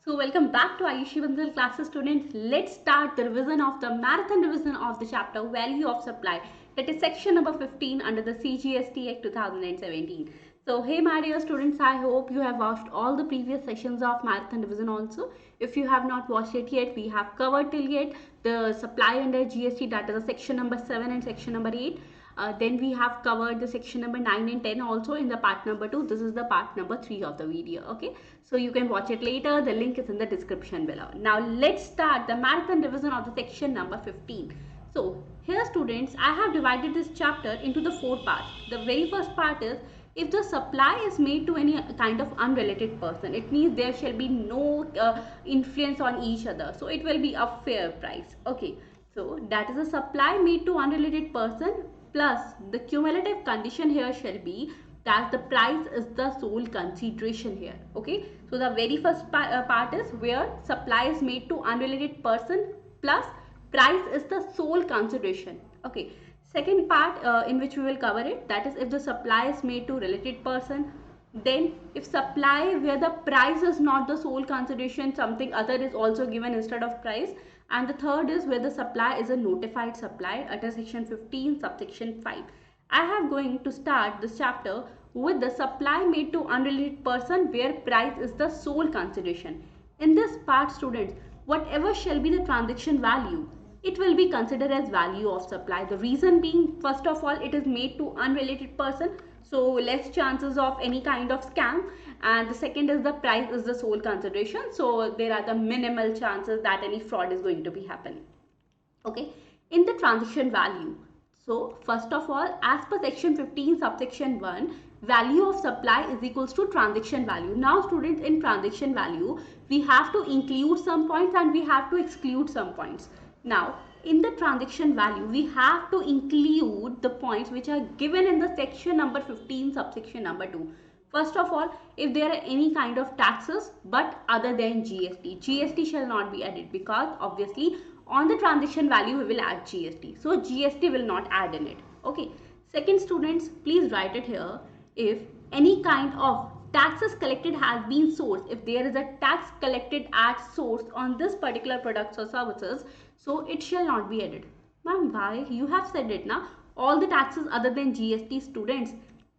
So welcome back to Ayushi Bansal classes, students. Let's start the revision of the marathon revision of the chapter Value of Supply, that is section number 15 under the CGST Act 2017. So hey my dear students, I hope you have watched all the previous sessions of marathon revision also. If you have not watched it yet, we have covered till yet the supply under GST, that is the section number 7 and section number 8. Then we have covered the section number 9 and 10 also in the part number 2. This is the part number 3 of the video. Okay, so you can watch it later. The link is in the description below. Now let's start the marathon revision of the section number 15. So here students, I have divided this chapter into the 4 parts. The very first part is if the supply is made to any kind of unrelated person, it means there shall be no influence on each other. So it will be a fair price. Okay, so that is a supply made to unrelated person, plus the cumulative condition here shall be that the price is the sole consideration here. Okay, so the very first part is where supply is made to unrelated person plus price is the sole consideration. Okay, second part in which we will cover it, that is if the supply is made to related person, then if supply where the price is not the sole consideration, something other is also given instead of price. And the third is where the supply is a notified supply under section 15 subsection 5. I have going to start this chapter with the supply made to unrelated person where price is the sole consideration. In this part students, whatever shall be the transaction value, it will be considered as value of supply. The reason being, first of all, it is made to unrelated person, so less chances of any kind of scam, and the second is the price is the sole consideration, so there are the minimal chances that any fraud is going to be happening. Okay, in the transaction value, so first of all, as per section 15 subsection 1, value of supply is equals to transaction value. Now students, in transaction value we have to include some points and we have to exclude some points. Now in the transaction value we have to include the points which are given in the section number 15 subsection number 2. First of all, if there are any kind of taxes but other than GST, GST shall not be added, because obviously on the transaction value we will add GST, so GST will not add in it. Okay, second students, please write it here. If any kind of taxes collected has been sourced, if there is a tax collected at source on this particular products or services, so it shall not be added. Ma'am, why? You have said it now, all the taxes other than GST. Students,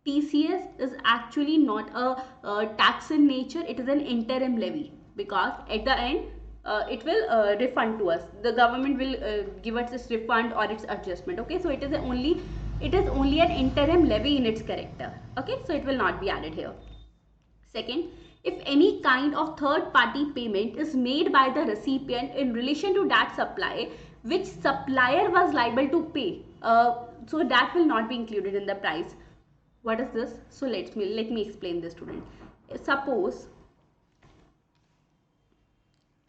TCS is actually not a tax in nature, it is an interim levy, because at the end it will refund to us. The government will give us this refund or its adjustment. Okay, so it is only an interim levy in its character. Okay, so it will not be added here. Second, if any kind of third party payment is made by the recipient in relation to that supply which supplier was liable to pay, so that will not be included in the price. What is this? So let me explain this, student. Suppose,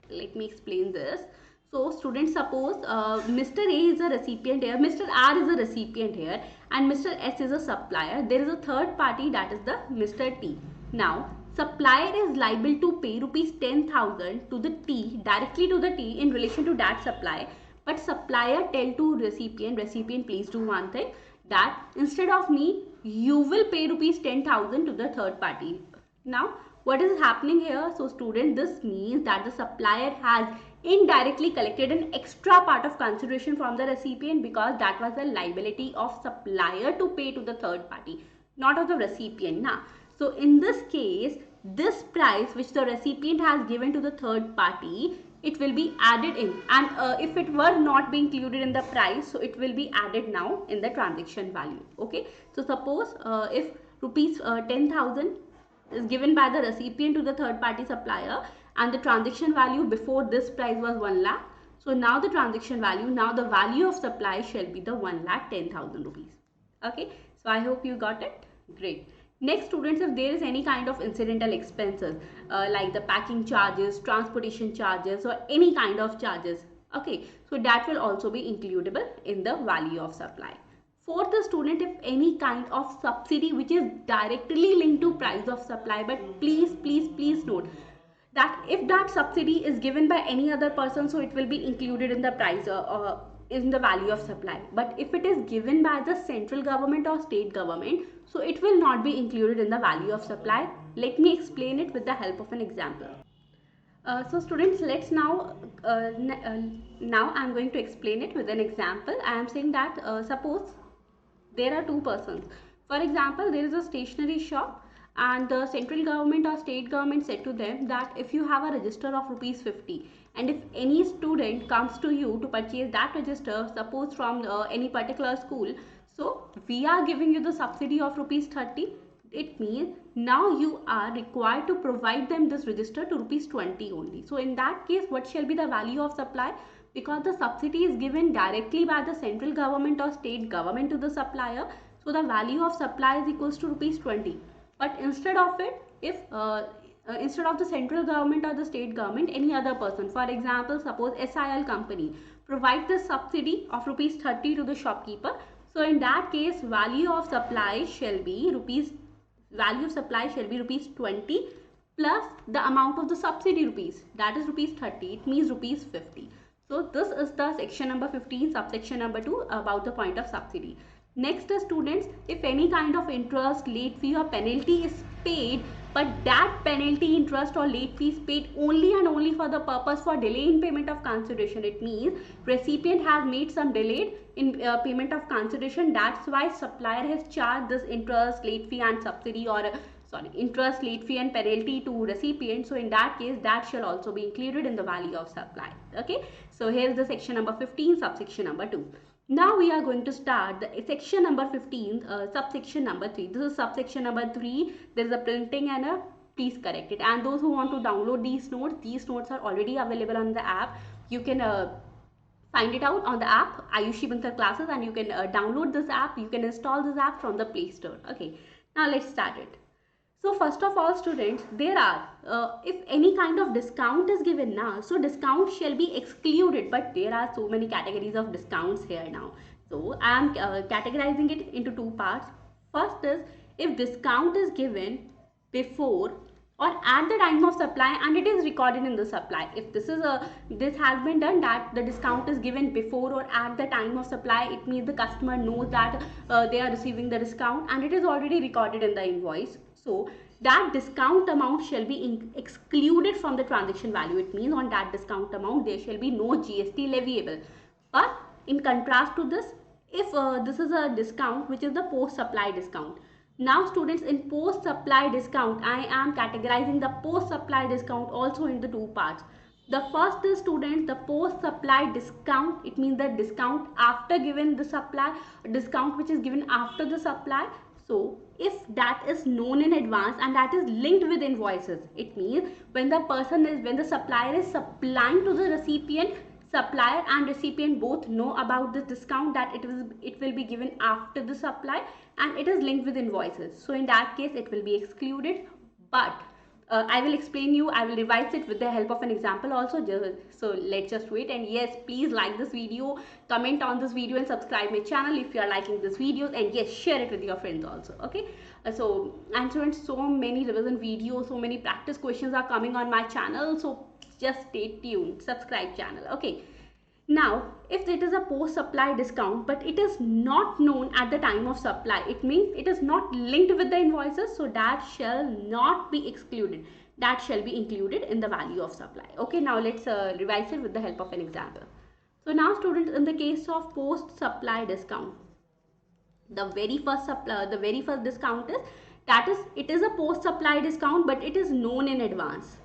let me explain this. So students, suppose Mr. A is a recipient here, Mr. R is a recipient here, and Mr. S is a supplier. There is a third party, that is the Mr. T. Now supplier is liable to pay rupees 10,000 to the T, directly to the T in relation to that supply, but supplier tell to recipient, please do one thing, that instead of me you will pay rupees 10,000 to the third party. Now what is happening here? So student, this means that the supplier has indirectly collected an extra part of consideration from the recipient, because that was a liability of supplier to pay to the third party, not of the recipient. Now, so in this case, this price which the recipient has given to the third party, it will be added in, and if it were not be included in the price, so it will be added now in the transaction value. Okay, so suppose if rupees 10,000 is given by the recipient to the third party supplier, and the transaction value before this price was 1 lakh, so now the transaction value, now the value of supply shall be the 1,10,000 rupees. Okay, so I hope you got it. Great. Next students, if there is any kind of incidental expenses like the packing charges, transportation charges, or any kind of charges, okay, so that will also be includable in the value of supply. Fourth, the student, if any kind of subsidy which is directly linked to price of supply, but please note that if that subsidy is given by any other person, so it will be included in the price in the value of supply. But if it is given by the central government or state government, so it will not be included in the value of supply. Let me explain it with the help of an example. So students, let's now I'm going to explain it with an example. I am saying that suppose there are two persons. For example, there is a stationery shop and the central government or state government said to them that if you have a register of rupees 50 and if any student comes to you to purchase that register, suppose from any particular school, so we are giving you the subsidy of rupees 30. It means now you are required to provide them this register to rupees 20 only. So in that case, what shall be the value of supply? Because the subsidy is given directly by the central government or state government to the supplier, so the value of supply is equals to rupees 20. But instead of it, if instead of the central government or the state government, any other person, for example, suppose SIL company provide the subsidy of rupees 30 to the shopkeeper, so in that case value of supply shall be rupees 20 plus the amount of the subsidy rupees, that is rupees 30, it means rupees 50. So this is the section number 15, subsection number 2 about the point of subsidy. Next is students, if any kind of interest, late fee or penalty is paid, but that penalty, interest or late fee is paid only and only for the purpose for delay in payment of consideration. It means recipient has made some delayed in payment of consideration. That's why supplier has charged this interest, late fee and subsidy, or interest, late fee and penalty to recipient. So in that case, that shall also be included in the value of supply. Okay. So here's the section number 15, subsection number 2. Now we are going to start the section number 15, subsection number 3. This is subsection number 3. There is a printing error. Please correct it. And those who want to download these notes are already available on the app. You can find it out on the app Ayushi Bantar classes, and you can download this app. You can install this app from the Play Store. Okay. Now let's start it. So first of all, students, there are, if any kind of discount is given now, so discount shall be excluded, but there are so many categories of discounts here now. So I am categorizing it into two parts. First is, if discount is given before or at the time of supply and it is recorded in the supply. If this has been done, that the discount is given before or at the time of supply, it means the customer knows that they are receiving the discount and it is already recorded in the invoice. So that discount amount shall be excluded from the transaction value. It means on that discount amount there shall be no GST leviable. But in contrast to this, if this is a discount which is the post supply discount. Now students, in post supply discount, I am categorizing the post supply discount also into two parts. The first is, students, the post supply discount. It means the discount after given the supply, discount which is given after the supply. So if that is known in advance and that is linked with invoices, it means when the supplier is supplying to the recipient, supplier and recipient both know about the discount, that it will be given after the supply and it is linked with invoices. So in that case it will be excluded. But I will explain you, I will revise it with the help of an example also. So let's just wait. And yes, please like this video, comment on this video and subscribe my channel if you are liking this videos, and yes, share it with your friends also. Okay. So students, so many revision videos, so many practice questions are coming on my channel, so just stay tuned, subscribe channel. Okay. Now, if it is a post supply discount but it is not known at the time of supply, it means it is not linked with the invoices, so that shall not be excluded. That shall be included in the value of supply. Okay, now let's revise it with the help of an example. So now students, in the case of post supply discount, the very first discount is, that is, it is a post supply discount but it is known in advance.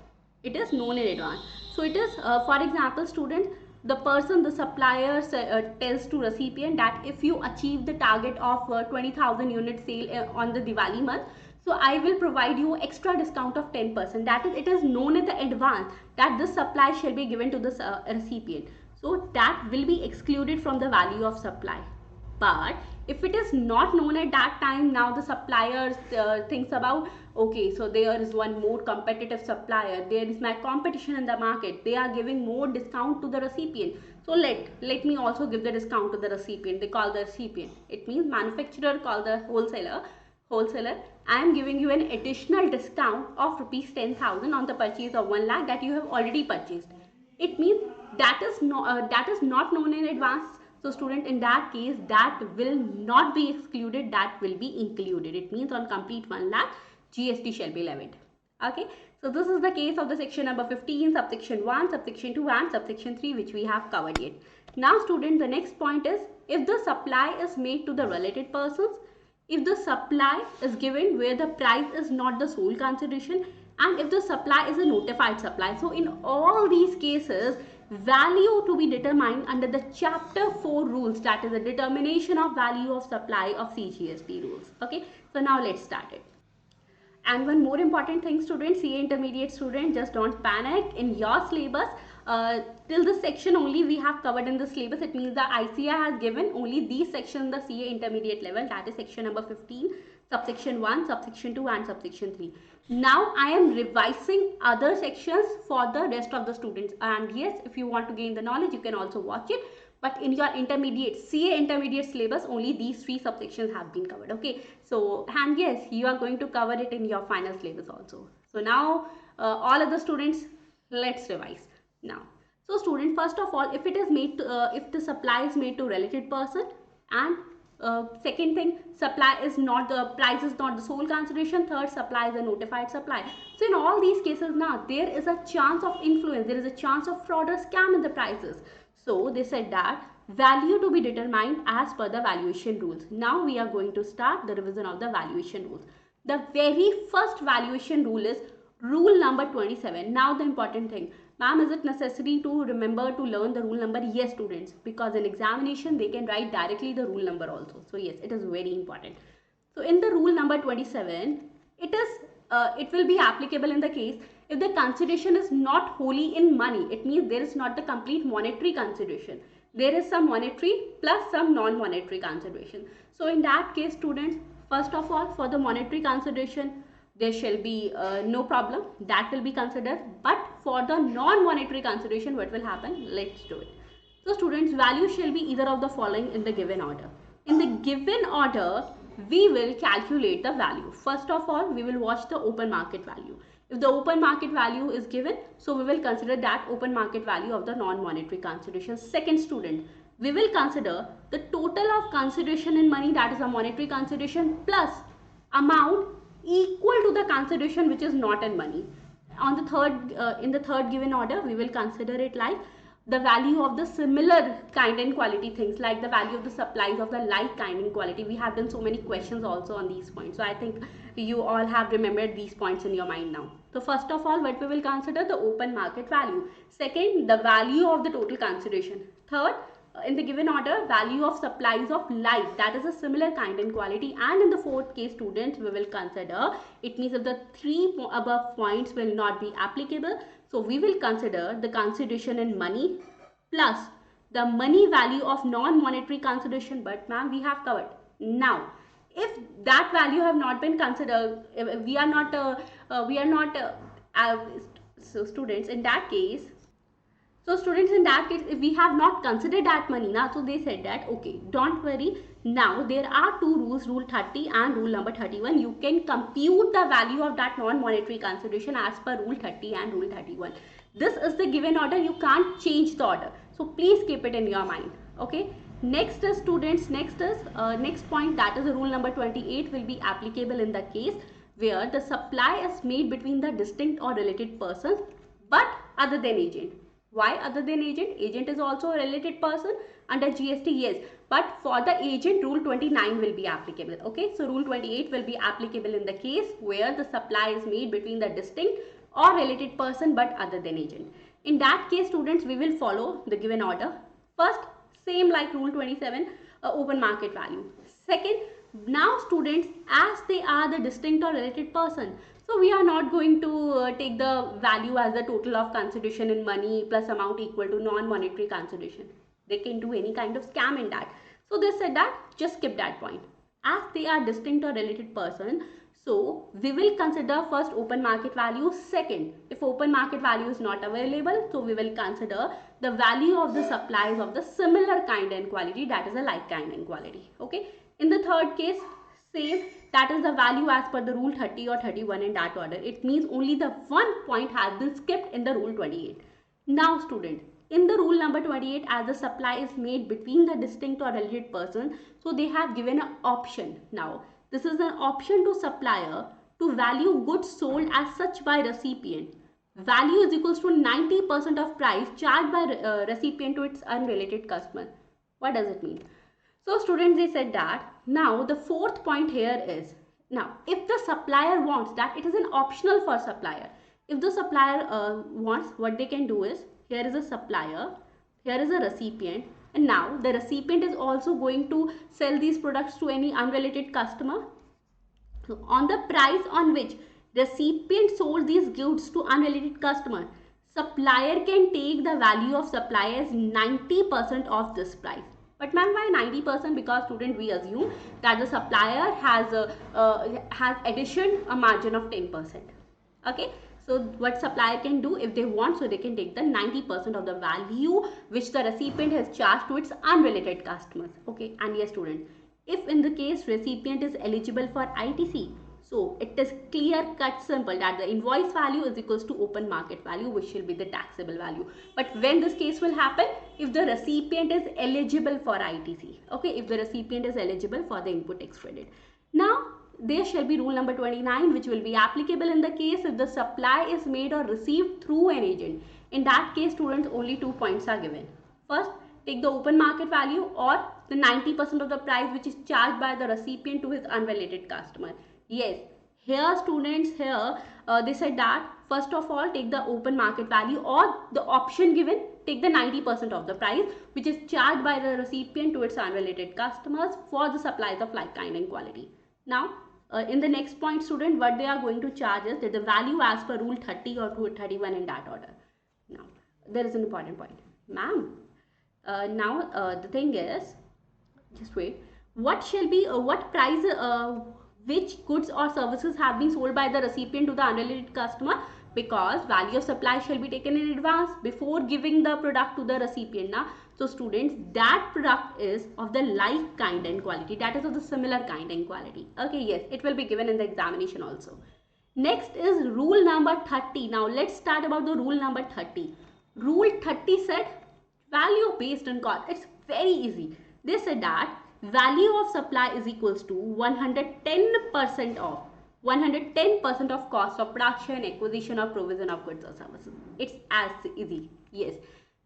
It is known in advance. So it is, for example, students, the supplier tells to recipient that if you achieve the target of 20,000 unit sale on the Diwali month, so I will provide you extra discount of 10%. That is, it is known in the advance that this supply shall be given to the recipient. So that will be excluded from the value of supply. But if it is not known at that time, now the supplier thinks about, okay, so there is one more competitive supplier, there is my competition in the market, they are giving more discount to the recipient, so let me also give the discount to the recipient. They call the recipient, it means manufacturer call the wholesaler, I am giving you an additional discount of rupees 10,000 on the purchase of 1 lakh that you have already purchased. It means that is not known in advance. So student, in that case, that will not be excluded, that will be included. It means on complete 1 lakh, GST shall be levied. Okay. So this is the case of the section number 15, subsection 1, subsection 2 and subsection 3, which we have covered yet. Now student, the next point is, if the supply is made to the related persons, if the supply is given where the price is not the sole consideration, and if the supply is a notified supply. So in all these cases, value to be determined under the chapter 4 rules, that is the determination of value of supply of CGST rules. Okay, so now let's start it. And one more important thing, students, CA intermediate students, just don't panic. In your syllabus, till this section only we have covered in the syllabus. It means the ICI has given only these sections in the CA intermediate level, that is section number 15, subsection 1, subsection 2 and subsection 3. Now I am revising other sections for the rest of the students, and yes, if you want to gain the knowledge, you can also watch it. But in your intermediate, CA intermediate syllabus, only these 3 subsections have been covered. Okay, so and yes, you are going to cover it in your final syllabus also. So now all of the students, let's revise now. So student, first of all, if it is made to, if the supply is made to related person, and second thing, supply is not the price is not the sole consideration. Third, supply is a notified supply. So in all these cases now, there is a chance of influence, there is a chance of fraud or scam in the prices. So they said that value to be determined as per the valuation rules. Now we are going to start the revision of the valuation rules. The very first valuation rule is rule number 27. Now the important thing, ma'am, is it necessary to remember to learn the rule number? Yes students, because in examination they can write directly the rule number also. So yes, it is very important. So in the rule number 27, it will be applicable in the case if the consideration is not wholly in money. It means there is not the complete monetary consideration. There is some monetary plus some non-monetary consideration. So in that case students, first of all, for the monetary consideration, there shall be no problem, that will be considered. But for the non-monetary consideration, what will happen? Let's do it. So students, value shall be either of the following in the given order. In the given order, we will calculate the value. First of all, we will watch the open market value. If the open market value is given, so we will consider that open market value of the non-monetary consideration. Second student, we will consider the total of consideration in money, that is a monetary consideration, plus amount equal to the consideration which is not in money. On the third, in the third given order, we will consider it like the value of the similar kind and quality things, like the value of the supplies of the like kind and quality. We have done so many questions also on these points. So I think you all have remembered these points in your mind now. So first of all, what we will consider? The open market value. Second, the value of the total consideration. Third, in the given order, value of supplies of like, that is a similar kind and quality. And in the fourth case students, we will consider, it means if the 3 above points will not be applicable, so we will consider the consideration in money plus the money value of non-monetary consideration. But ma'am, we have covered. Now if that value have not been considered, we are not so students, in that case, so students, in that case, if we have not considered that money now, so they said that okay, don't worry, now there are 2 rules, rule 30 and rule number 31. You can compute the value of that non-monetary consideration as per rule 30 and rule 31. This is the given order, you can't change the order, so please keep it in your mind. Okay, next is students, next point, that is rule number 28 will be applicable in the case where the supply is made between the distinct or related persons but other than agent. Why other than agent? Agent is also a related person under GST, yes. But for the agent, rule 29 will be applicable. Okay, so rule 28 will be applicable in the case where the supply is made between the distinct or related person but other than agent. In that case, students, we will follow the given order. First, same like rule 27, open market value. Second, now students, as they are the distinct or related person, so we are not going to take the value as the total of consideration in money plus amount equal to non-monetary consideration. They can do any kind of scam in that. So they said that just skip that point. As they are distinct or related person, so we will consider first open market value. Second, if open market value is not available, so we will consider the value of the supplies of the similar kind and quality, that is a like kind and quality. Okay. In the third case, same, that is the value as per the rule 30 or 31 in that order. It means only the one point has been skipped in the rule 28. Now student, in the rule number 28, as the supply is made between the distinct or related person, so they have given an option. Now this is an option to supplier to value goods sold as such by recipient. Value is equals to 90% of price charged by recipient to its unrelated customer. What does it mean? So students, they said that now the fourth point here is, now if the supplier wants, that it is an optional for supplier. If the supplier wants, what they can do is, here is a supplier, here is a recipient, and now the recipient is also going to sell these products to any unrelated customer. So on the price on which recipient sold these goods to unrelated customer, supplier can take the value of supplier as 90% of this price. But ma'am, why 90%? Because student, we assume that the supplier has addition a margin of 10%. Okay. So what supplier can do if they want, so they can take the 90% of the value which the recipient has charged to its unrelated customers. Okay. And yes student, if in the case recipient is eligible for ITC, so it is clear cut simple that the invoice value is equals to open market value, which will be the taxable value. But when this case will happen, if the recipient is eligible for ITC, okay, if the recipient is eligible for the input tax credit. Now there shall be rule number 29, which will be applicable in the case if the supply is made or received through an agent. In that case students, only 2 points are given. First, take the open market value or the 90% of the price which is charged by the recipient to his unrelated customer. Yes, here students, here they said that first of all take the open market value, or the option given, take the 90% of the price which is charged by the recipient to its unrelated customers for the supplies of like, kind and quality. Now in the next point student, what they are going to charge is that the value as per rule 30 or rule 31 in that order. Now there is an important point, ma'am. The thing is, just wait, what shall be what price which goods or services have been sold by the recipient to the unrelated customer, because value of supply shall be taken in advance before giving the product to the recipient. Now so students, that product is of the like kind and quality, that is of the similar kind and quality. Okay, yes, it will be given in the examination also. Next is rule number 30. Now let's start about the rule number 30. Rule 30 said value based on cost. It's very easy. They said that value of supply is equals to 110% of cost of production, acquisition or provision of goods or services. It's as easy. Yes.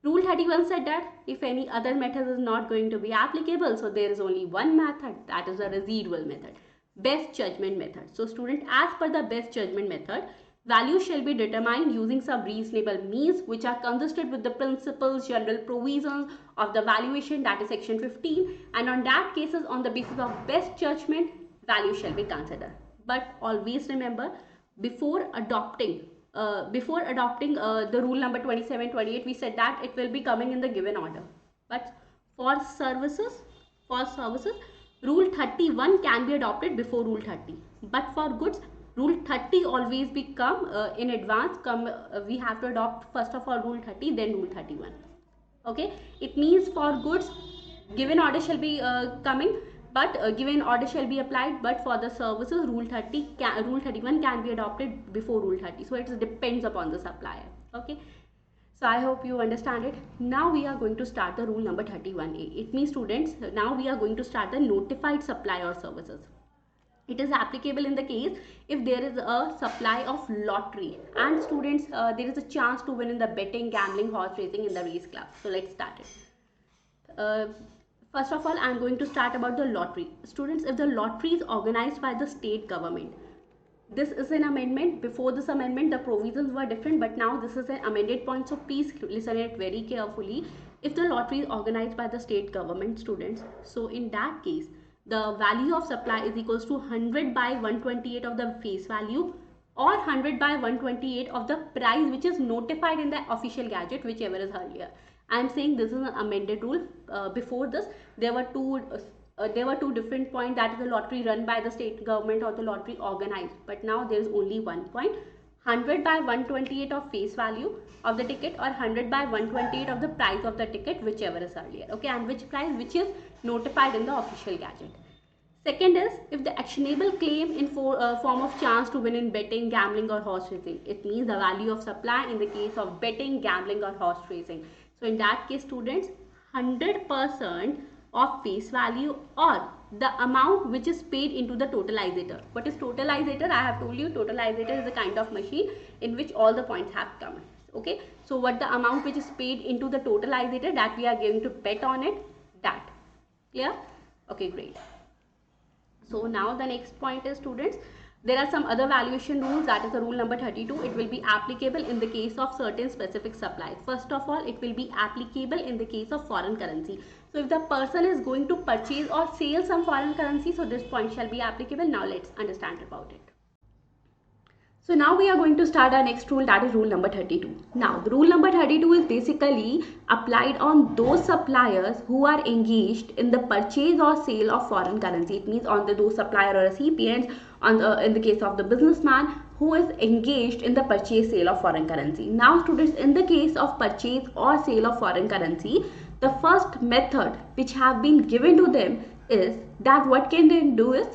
Rule 31 said that if any other method is not going to be applicable, so there is only one method, that is the residual method, best judgment method. So student, as per the best judgment method, value shall be determined using some reasonable means which are consistent with the principles, general provisions of the valuation, that is section 15, and on that cases, on the basis of best judgment, value shall be considered. But always remember, before adopting the rule number 27, 28, we said that it will be coming in the given order. But for services, rule 31 can be adopted before rule 30. But for goods, rule 30 always become in advance. We have to adopt first of all rule 30, then rule 31. Okay, it means for goods, given order shall be coming, but given order shall be applied. But for the services, rule 31 can be adopted before rule 30. So it depends upon the supplier. Okay. So I hope you understand it. Now we are going to start the rule number 31A. It means students, now we are going to start the notified supply or services. It is applicable in the case if there is a supply of lottery and students, there is a chance to win in the betting, gambling, horse racing in the race club. So let's start it. First of all, I am going to start about the lottery. Students, if the lottery is organized by the state government, this is an amendment. Before this amendment, the provisions were different, but now this is an amended point. So please listen it very carefully. If the lottery is organized by the state government, students, so in that case, the value of supply is equals to 100 by 128 of the face value or 100 by 128 of the price which is notified in the official gazette, whichever is earlier. I am saying this is an amended rule. Before this, there were two different points, that is the lottery run by the state government or the lottery organized. But now there is only one point, 100 by 128 of face value of the ticket or 100 by 128 of the price of the ticket, whichever is earlier. Okay, and which price which is notified in the official gazette. Second is if the actionable claim in form of chance to win in betting, gambling or horse racing. It means the value of supply in the case of betting, gambling or horse racing. So in that case, students, 100% of face value or the amount which is paid into the totalizator. What is totalizator? I have told you totalizator is a kind of machine in which all the points have come. Okay, so what the amount which is paid into the totalizator, that we are going to bet on it, that. Clear? Okay, great. So now the next point is, students, there are some other valuation rules, that is the rule number 32. It will be applicable in the case of certain specific supplies. First of all, it will be applicable in the case of foreign currency. So if the person is going to purchase or sell some foreign currency, so this point shall be applicable. Now let's understand about it. So now we are going to start our next rule, that is rule number 32. Now the rule number 32 is basically applied on those suppliers who are engaged in the purchase or sale of foreign currency. It means on those supplier or recipients, in the case of the businessman who is engaged in the purchase sale of foreign currency. Now students, in the case of purchase or sale of foreign currency, the first method which have been given to them is that what can they do is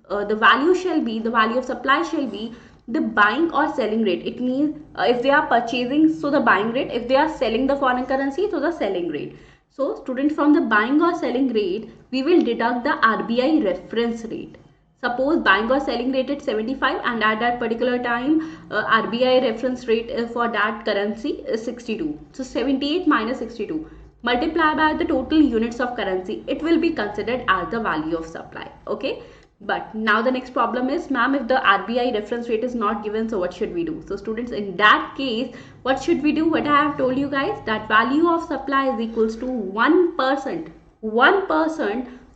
the value of supply shall be the buying or selling rate. It means if they are purchasing, so the buying rate; if they are selling the foreign currency, so the selling rate. So students, from the buying or selling rate, we will deduct the RBI reference rate. Suppose buying or selling rate at 75, and at that particular time RBI reference rate for that currency is 62. So 78 minus 62 multiply by the total units of currency. It will be considered as the value of supply. Okay. But now the next problem is, ma'am, if the RBI reference rate is not given, so what should we do? So students, in that case, what should we do? What I have told you guys, that value of supply is equals to 1%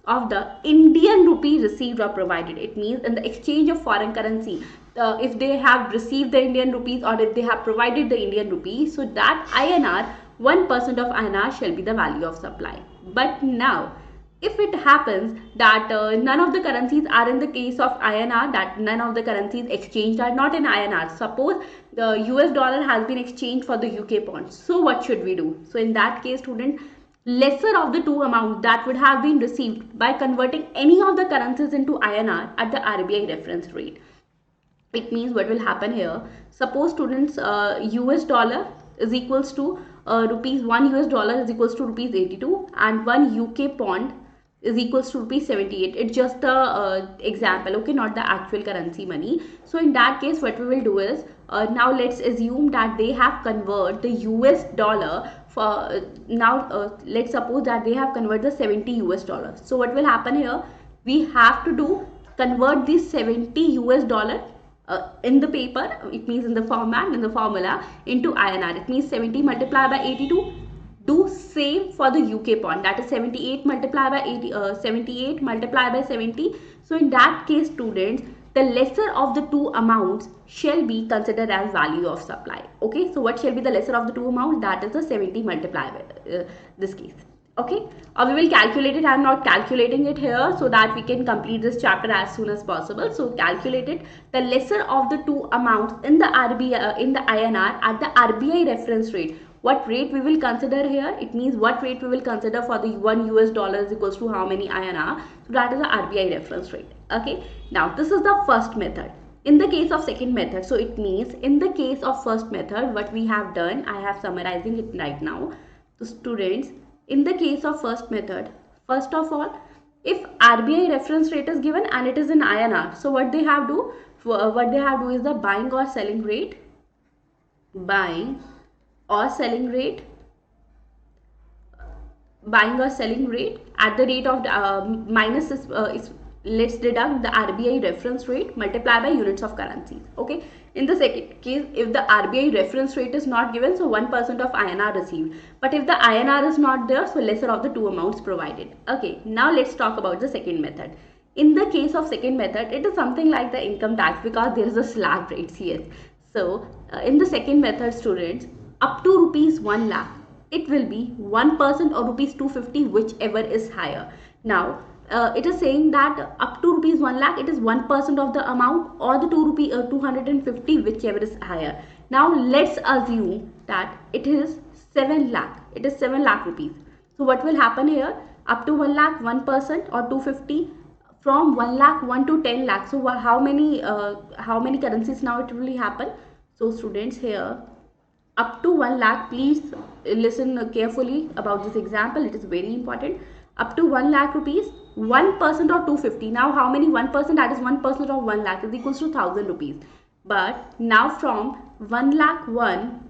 of the Indian rupee received or provided. It means in the exchange of foreign currency, if they have received the Indian rupees or if they have provided the Indian rupees, so that INR, 1% of INR shall be the value of supply. But now, if it happens that none of the currencies are in the case of INR, that none of the currencies exchanged are not in INR. Suppose the US dollar has been exchanged for the UK pound. So what should we do? So in that case, student, lesser of the two amounts that would have been received by converting any of the currencies into INR at the RBI reference rate. It means what will happen here? Suppose students, US dollar is equals to rupees, 1 US dollar is equals to rupees 82, and 1 UK pound is equals to rupees 78. It's just the example, okay, not the actual currency money. So in that case, what we will do is, now let's assume that they have converted the US dollar for, let's suppose that they have converted the 70 US dollars. So what will happen here? We have to convert this 70 US dollar in the paper, it means in the format, in the formula, into INR. It means 70 multiplied by 82. Do same for the UK pound, that is 78 multiplied by 80, 78 multiplied by 70. So in that case, students, the lesser of the two amounts shall be considered as value of supply. Okay, so what shall be the lesser of the two amounts? That is the 70 multiplied by this case. Okay, we will calculate it. I am not calculating it here so that we can complete this chapter as soon as possible. So calculate it. The lesser of the two amounts in the RBI, in the INR at the RBI reference rate. What rate we will consider here? It means what rate we will consider for the 1 US dollar is equals to how many INR. So that is the RBI reference rate. Okay. Now this is the first method. In the case of second method, so it means in the case of first method, what we have done, I have summarizing it right now. So students, in the case of first method, first of all, if RBI reference rate is given and it is in INR, so what they have do? What they have do is the buying or selling rate, buying or selling rate at the rate of minus let's deduct the RBI reference rate multiplied by units of currencies. Okay. In the second case, if the RBI reference rate is not given, so 1% of INR received. But if the INR is not there, so lesser of the two amounts provided. Okay. Now let's talk about the second method. In the case of second method, it is something like the income tax because there is a slab rate. Yes. So in the second method, students, up to rupees 1 lakh, it will be 1% or rupees 250, whichever is higher. Now it is saying that up to rupees 1 lakh, it is 1% of the amount, or the 250, whichever is higher. Now let's assume that it is 7 lakh. It is 7 lakh rupees. So what will happen here? Up to 1 lakh, 1% or 250. From 1 lakh, 1 to 10 lakh. So how many currencies now it will happen? So students, here up to 1 lakh, please listen carefully about this example. It is very important. Up to 1 lakh rupees, 1% or 250. Now how many 1%? That is 1% of 1 lakh is equals to 1000 rupees. But now from 1 lakh 1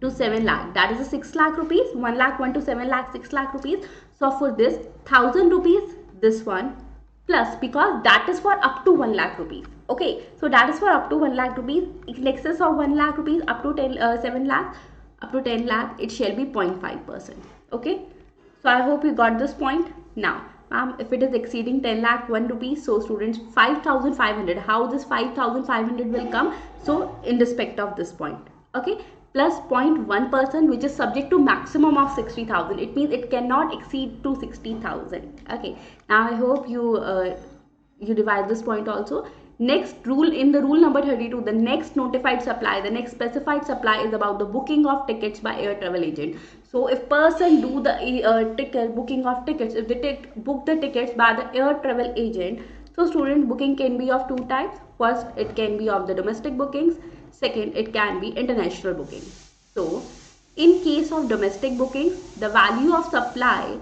to 7 lakh, that is a 6 lakh rupees. 1 lakh 1 to 7 lakh, 6 lakh rupees. So for this 1000 rupees, this one plus, because that is for up to 1 lakh rupees. Okay, so that is for up to 1 lakh rupees. In excess of 1 lakh rupees, up to 7 lakh, up to 10 lakh, it shall be 0.5%. Okay, so I hope you got this point. Now if it is exceeding 10 lakh 1 rupees, so students 5500, how this 5500 will come? So in respect of this point, okay, plus 0.1%, which is subject to maximum of 60,000. It means it cannot exceed to 60,000. Okay, now I hope you divide this point also. Next rule, in the rule number 32, the next notified supply, the next specified supply is about the booking of tickets by air travel agent. So if person do the ticket booking of tickets, if they book the tickets by the air travel agent, so student, booking can be of two types. First, it can be of the domestic bookings. Second, it can be international booking. So in case of domestic bookings, the value of supply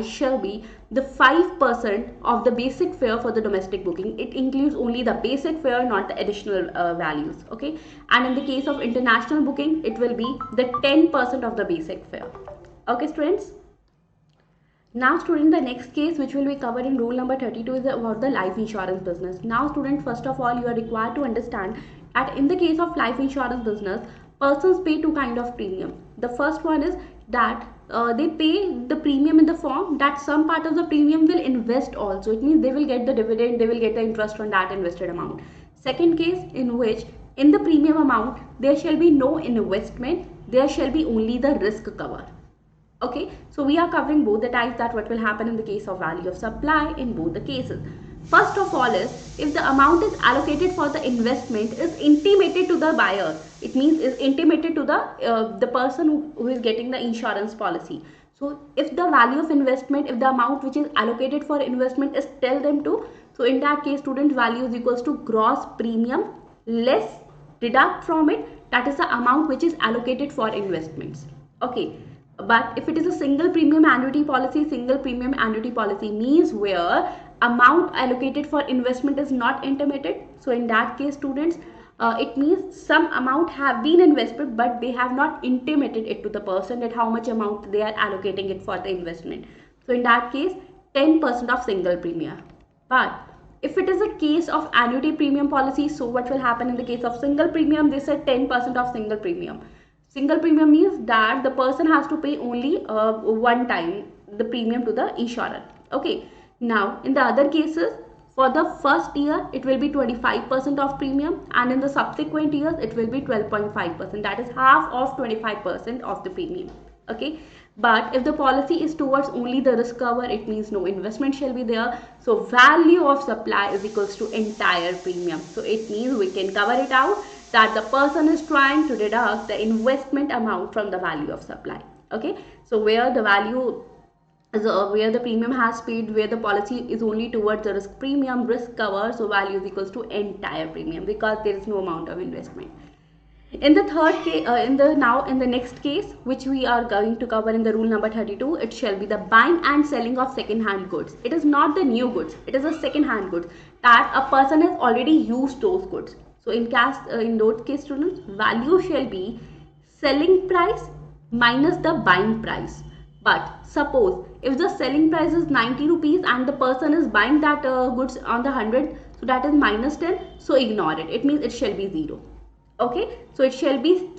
shall be the 5% of the basic fare for the domestic booking. It includes only the basic fare, not the additional values. Okay, and in the case of international booking, it will be the 10% of the basic fare. Okay, students. Now student, the next case which will be covered in rule number 32 is about the life insurance business. Now student, first of all, you are required to understand that in the case of life insurance business, persons pay two kind of premium. The first one is that they pay the premium in the form that some part of the premium will invest also. It means they will get the dividend, they will get the interest on that invested amount. Second case, in which in the premium amount there shall be no investment, there shall be only the risk cover. Okay, so we are covering both the types, that what will happen in the case of value of supply in both the cases. First of all is, if the amount is allocated for the investment is intimated to the buyer, it means is intimated to the person who is getting the insurance policy. So if the value of investment, if the amount which is allocated for investment is tell them to, so in that case student, value is equals to gross premium less deduct from it, that is the amount which is allocated for investments. Okay, but if it is a single premium annuity policy means where amount allocated for investment is not intimated. So in that case students, it means some amount have been invested but they have not intimated it to the person that how much amount they are allocating it for the investment. So in that case 10% of single premium. But if it is a case of annuity premium policy, so what will happen in the case of single premium? They said 10% of single premium. Single premium means that the person has to pay only one time the premium to the insurer. Okay. Now in the other cases, for the first year it will be 25% of premium, and in the subsequent years it will be 12.5%. That is half of 25% of the premium. Okay. But if the policy is towards only the risk cover, it means no investment shall be there. So value of supply is equals to entire premium. So it means we can cover it out that the person is trying to deduct the investment amount from the value of supply. Okay, so where the value is where the premium has paid, where the policy is only towards the risk cover, so value is equals to entire premium because there is no amount of investment. In the third case, in the next case which we are going to cover in the rule number 32, it shall be the buying and selling of second hand goods. It is not the new goods, it is a second hand goods that a person has already used those goods. So in those case students, value shall be selling price minus the buying price. But suppose if the selling price is 90 rupees and the person is buying that goods on the 100, so that is minus 10, so ignore it. It means it shall be 0. Okay, so it shall be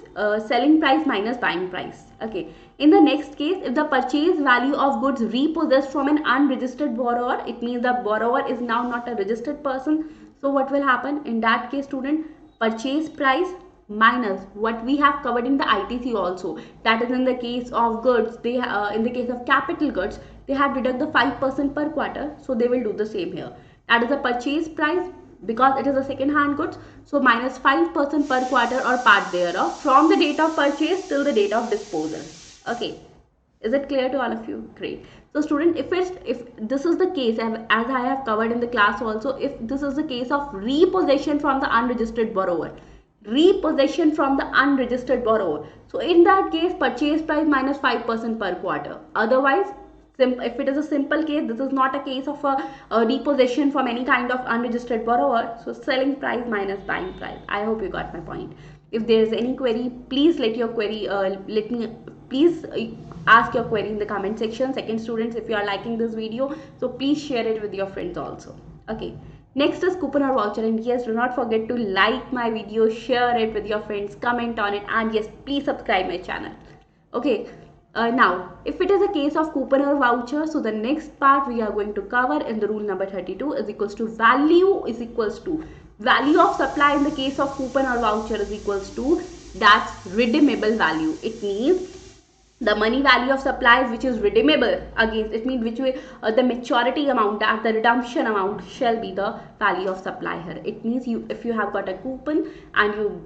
selling price minus buying price. Okay, in the next case, if the purchase value of goods repossessed from an unregistered borrower, it means the borrower is now not a registered person. So what will happen in that case student? Purchase price minus what we have covered in the ITC also, that is in the case of goods, they in the case of capital goods they have deduct the 5% per quarter, so they will do the same here. That is the purchase price because it is a second hand goods, so minus 5% per quarter or part thereof from the date of purchase till the date of disposal. Okay, is it clear to all of you? Great. So student, if this is the case, as I have covered in the class also, if this is the case of repossession from the unregistered borrower, so in that case purchase price minus 5% per quarter, otherwise If it is a simple case, this is not a case of a deposition from any kind of unregistered borrower. So selling price minus buying price. I hope you got my point. If there is any query, please please ask your query in the comment section. Second, students, if you are liking this video, so please share it with your friends also. Okay. Next is coupon or voucher, and yes, do not forget to like my video, share it with your friends, comment on it, and yes, please subscribe my channel. Okay. Now, if it is a case of coupon or voucher, so the next part we are going to cover in the rule number 32 is equals to value is equals to value of supply in the case of coupon or voucher is equals to that's redeemable value. It means the money value of supplies which is redeemable against, it means which way the maturity amount, that the redemption amount shall be the value of supply here. It means if you have got a coupon and you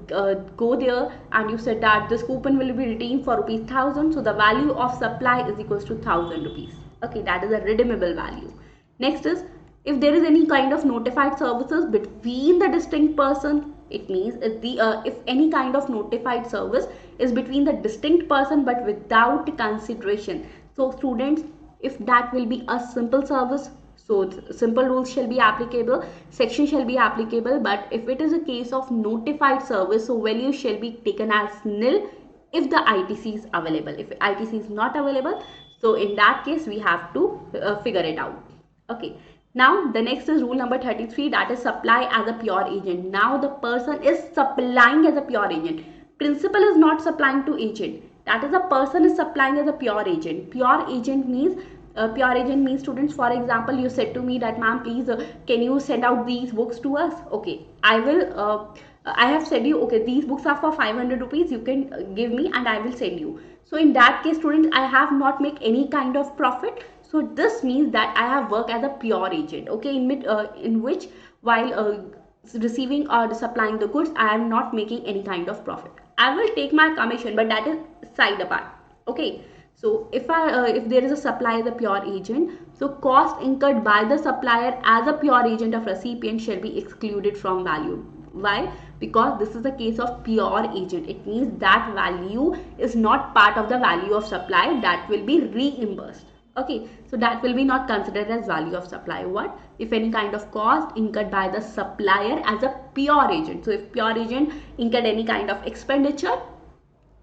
go there and you said that this coupon will be redeemed for rupees 1000, so the value of supply is equals to 1000 rupees. Okay, that is a redeemable value. Next is if there is any kind of notified services between the distinct person. It means if any kind of notified service is between the distinct person but without consideration. So students, if that will be a simple service, so simple rules shall be applicable, section shall be applicable. But if it is a case of notified service, so value shall be taken as nil if the ITC is available. If ITC is not available, so in that case we have to figure it out. Okay. Now the next is rule number 33, that is supply as a pure agent. Now the person is supplying as a pure agent. Principal is not supplying to agent. That is, a person is supplying as a pure agent. Pure agent means students, for example, you said to me that ma'am, please can you send out these books to us? Okay, I will. I have said you, okay, these books are for 500 rupees. You can give me and I will send you. So in that case, students, I have not make any kind of profit. So this means that I have worked as a pure agent, okay, in which while receiving or supplying the goods, I am not making any kind of profit. I will take my commission, but that is side apart, okay. So if there is a supply as a pure agent, so cost incurred by the supplier as a pure agent of recipient shall be excluded from value. Why? Because this is the case of pure agent. It means that value is not part of the value of supply, that will be reimbursed. Okay, so that will be not considered as value of supply. What? If any kind of cost incurred by the supplier as a pure agent. So if pure agent incurred any kind of expenditure,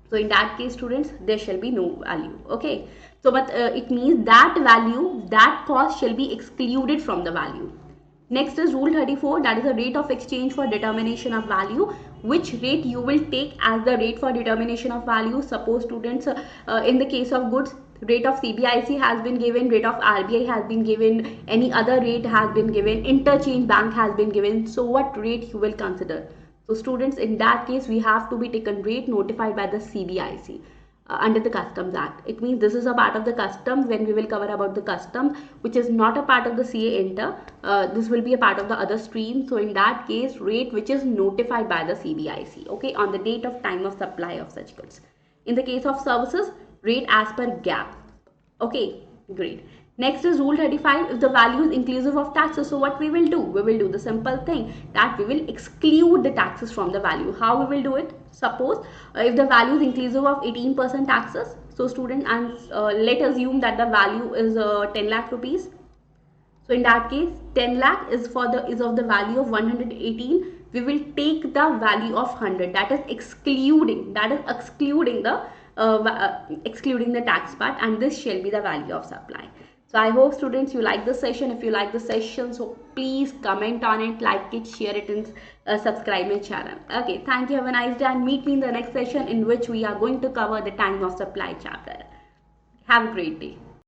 so in that case, students, there shall be no value. Okay, so but it means that value, that cost shall be excluded from the value. Next is rule 34, that is a rate of exchange for determination of value. Which rate you will take as the rate for determination of value? Suppose students, in the case of goods, rate of CBIC has been given, rate of RBI has been given, any other rate has been given, interchange bank has been given. So what rate you will consider? So students, in that case, we have to be taken rate notified by the CBIC. Under the Customs Act. It means this is a part of the customs. When we will cover about the customs, which is not a part of the CA enter, this will be a part of the other stream. So in that case, rate which is notified by the CBIC, okay, on the date of time of supply of such goods. In the case of services, rate as per gap. Okay, great. Next is rule 35, if the value is inclusive of taxes, so what we will do? We will do the simple thing that we will exclude the taxes from the value. How we will do it? Suppose if the value is inclusive of 18% taxes, so student, and let us assume that the value is 10 lakh rupees. So in that case, 10 lakh is of the value of 118. We will take the value of 100. That is excluding the excluding the tax part, and this shall be the value of supply. So I hope students you like this session. If you like the session, so please comment on it, like it, share it, and subscribe my channel. Okay, thank you. Have a nice day and meet me in the next session in which we are going to cover the time of supply chapter. Have a great day.